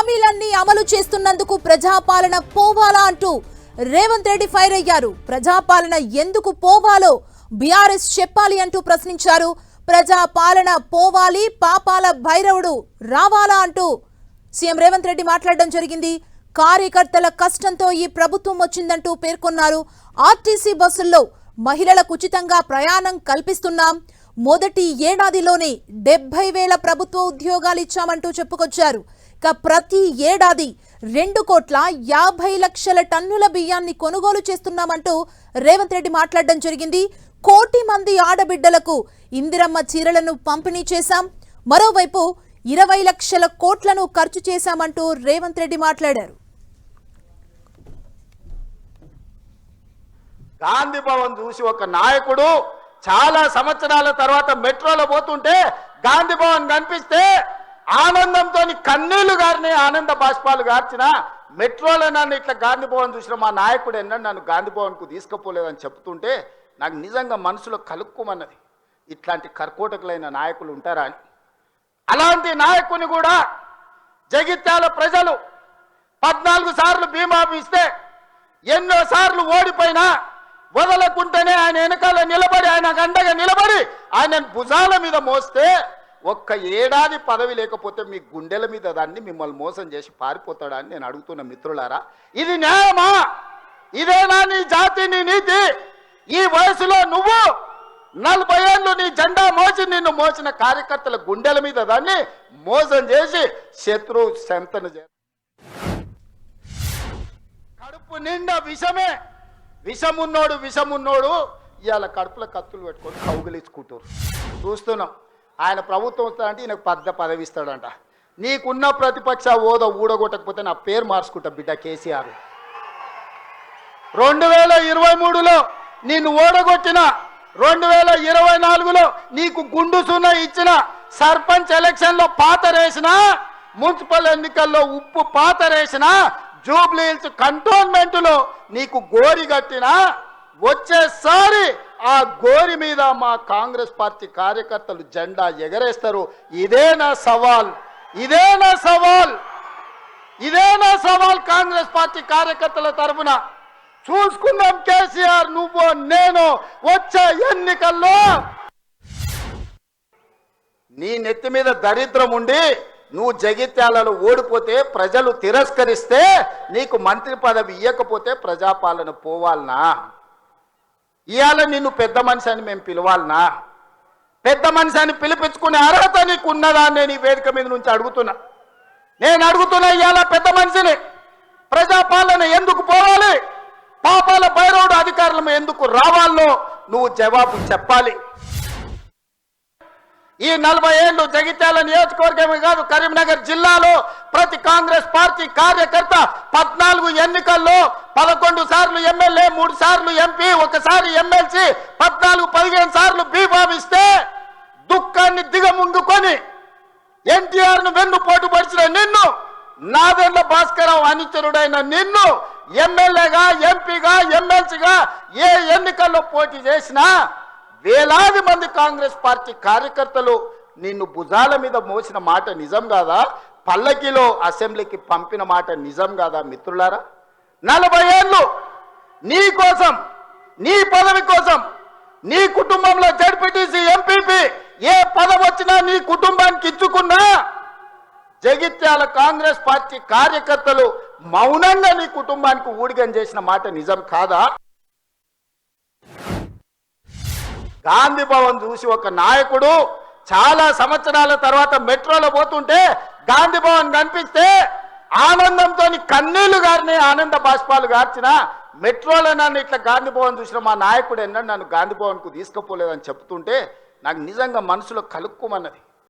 హామీలన్నీ అమలు చేస్తున్నందుకు ప్రజాపాలన పోవాలా అంటూ రేవంత్ రెడ్డి ఫైర్ అయ్యారు. ప్రజాపాలన ఎందుకు పోవాలో బీఆర్ఎస్ చెప్పాలి అంటూ ప్రశ్నించారు. ప్రజాపాలన పోవాలి, పాపాల భైరవుడు రావాలా అంటూ సీఎం రేవంత్ రెడ్డి మాట్లాడడం జరిగింది. కార్యకర్తల కష్టంతో ఈ ప్రభుత్వం వచ్చిందంటూ పేర్కొన్నారు. ఆర్టీసీ బస్సుల్లో మహిళలకు ఉచితంగా ప్రయాణం కల్పిస్తున్నాం. మొదటి ఏడాదిలోనే 70,000 ప్రభుత్వ ఉద్యోగాలు ఇచ్చామంటూ చెప్పుకొచ్చారు. ఇక ప్రతి ఏడాది 2,50,00,000 టన్నుల బియ్యాన్ని కొనుగోలు చేస్తున్నామంటూ రేవంత్ రెడ్డి మాట్లాడడం జరిగింది. 1 కోటి మంది ఆడబిడ్డలకు ఇందిరమ్మ చీరలను పంపిణీ చేశాం. మరోవైపు 20 లక్షల కోట్లను ఖర్చు చేశామంటూ రేవంత్ రెడ్డి మాట్లాడారు. గాంధీ భవన్ చూసి ఒక నాయకుడు చాలా సంవత్సరాల తర్వాత మెట్రోలో పోతుంటే గాంధీ భవన్ కనిపిస్తే ఆనందంతో కన్నీళ్లు గారిని ఆనంద బాష్పాలు గార్చిన మెట్రోలో నన్ను ఇట్లా గాంధీ భవన్ చూసిన మా నాయకుడు ఎన్నో నన్ను గాంధీ భవన్కు తీసుకుపోలేదని చెప్తుంటే నాకు నిజంగా మనసులో కలుక్కుమన్నది. ఇట్లాంటి కర్కోటకులైన నాయకులు ఉంటారా అని. అలాంటి నాయకుని కూడా జగిత్యాల ప్రజలు 14 సార్లు బీమా ఇస్తే ఎన్నో సార్లు ఓడిపోయినా వదలకుంటేనే ఆయన వెనకాల నిలబడి ఆయన అండగా నిలబడి ఆయన భుజాల మీద మోస్తే 1 ఏడాది పదవి లేకపోతే మీ గుండెల మీద దాన్ని మిమ్మల్ని మోసం చేసి పారిపోతాడా అని నేను అడుగుతున్న మిత్రులారా, ఇది న్యాయమా? ఇదేనా నీ జాతి, నీ నీతి? ఈ వయసులో నువ్వు 40 ఏళ్ళు నీ జెండా మోసి నిన్ను మోసిన కార్యకర్తల గుండెల మీద దాన్ని మోసం చేసి శత్రు శంతను కడుపు నిండా విషమే. విషమున్నోడు ఇవాళ కడుపులో కత్తులు పెట్టుకొని కౌగిలించుకుంటారు. చూస్తున్నాం. ఆయన ప్రభుత్వం వస్తాడంటే ఈయనకు పదవి ఇస్తాడంట. నీకున్న ప్రతిపక్ష హోదా ఊడగొట్టకపోతే నా పేరు మార్చుకుంటా బిడ్డ కేసీఆర్. 2023లో నిన్ను ఓడగొట్టిన, 2024లో నీకు గుండు సున్నా ఇచ్చిన, సర్పంచ్ ఎలక్షన్లో పాతరేసిన, మున్సిపల్ ఎన్నికల్లో ఉప్పు పాతరేసిన, జూబ్లీ హిల్స్ కంటోన్మెంట్లో నీకు గోరి కట్టినా వచ్చేసారి ఆ గోరి మీద మా కాంగ్రెస్ పార్టీ కార్యకర్తలు జెండా ఎగరేస్తారు. ఇదేనా సవాల్? కాంగ్రెస్ పార్టీ కార్యకర్తల తరఫున చూసుకుందాం. కేసీఆర్ నువ్వు నేను వచ్చే ఎన్నికల్లో నీ నెత్తి మీద దరిద్రం ఉండి నువ్వు జగిత్యాలలో ఓడిపోతే ప్రజలు తిరస్కరిస్తే నీకు మంత్రి పదవి ఇవ్వకపోతే ప్రజాపాలన పోవాలనా? ఇవాళ నిన్ను పెద్ద మనిషి అని మేము పిలవాలనా? పెద్ద మనిషి అని పిలిపించుకునే అర్హత నీకు ఉన్నదా అని నేను ఈ వేదిక మీద నుంచి అడుగుతున్నా. ఇవాళ పెద్ద మనిషిని. ప్రజాపాలన ఎందుకు పోవాలి? పాపాల భైరవుడు అధికారులు ఎందుకు రావాలో నువ్వు జవాబు చెప్పాలి. ఈ 40 ఏళ్ళు జగిత్యాల నియోజకవర్గమే కాదు, కరీంనగర్ జిల్లాలో ప్రతి కాంగ్రెస్ పార్టీ కార్యకర్త 14 ఎన్నికల్లో 11 సార్లు ఎమ్మెల్యే, 3 సార్లు ఎంపీ, 1 సారి ఎమ్మెల్సీ, 14-15 సార్లు బీభావిస్తే దుఃఖాన్ని దిగముంగుకొని ఎన్టీఆర్ను వెన్నుపోటు పడిచిన నిన్ను, నాదెండ్ల భాస్కరరావు అనుచరుడైన నిన్ను ఎమ్మెల్యేగా, ఎంపీగా, ఎమ్మెల్సీగా ఏ ఎన్నికల్లో పోటీ చేసినా వేలాది మంది కాంగ్రెస్ పార్టీ కార్యకర్తలు నిన్ను భుజాల మీద మోసిన మాట నిజం కాదా? పల్లకిలో అసెంబ్లీకి పంపిన మాట నిజం కాదా? మిత్రులారా, 40 ఏళ్ళు నీ కోసం, నీ పదవి కోసం, నీ కుటుంబంలో జడ్పీటీసీ, ఎంపీపీ ఏ పదవి వచ్చినా నీ కుటుంబానికి ఇచ్చుకున్నా జగిత్యాల కాంగ్రెస్ పార్టీ కార్యకర్తలు మౌనంగా నీ కుటుంబానికి ఊడిగం చేసిన మాట నిజం కాదా? గాంధీ భవన్ చూసి ఒక నాయకుడు చాలా సంవత్సరాల తర్వాత మెట్రోలో పోతుంటే గాంధీ భవన్ కనిపిస్తే ఆనందంతో కన్నీళ్లు గారిని ఆనంద బాష్పాలు గార్చిన మెట్రోలో నన్ను ఇట్లా గాంధీ భవన్ చూసిన మా నాయకుడు ఎన్నో నన్ను గాంధీ భవన్కు తీసుకుపోలేదని చెప్తుంటే నాకు నిజంగా మనసులో కలుక్కుమన్నది.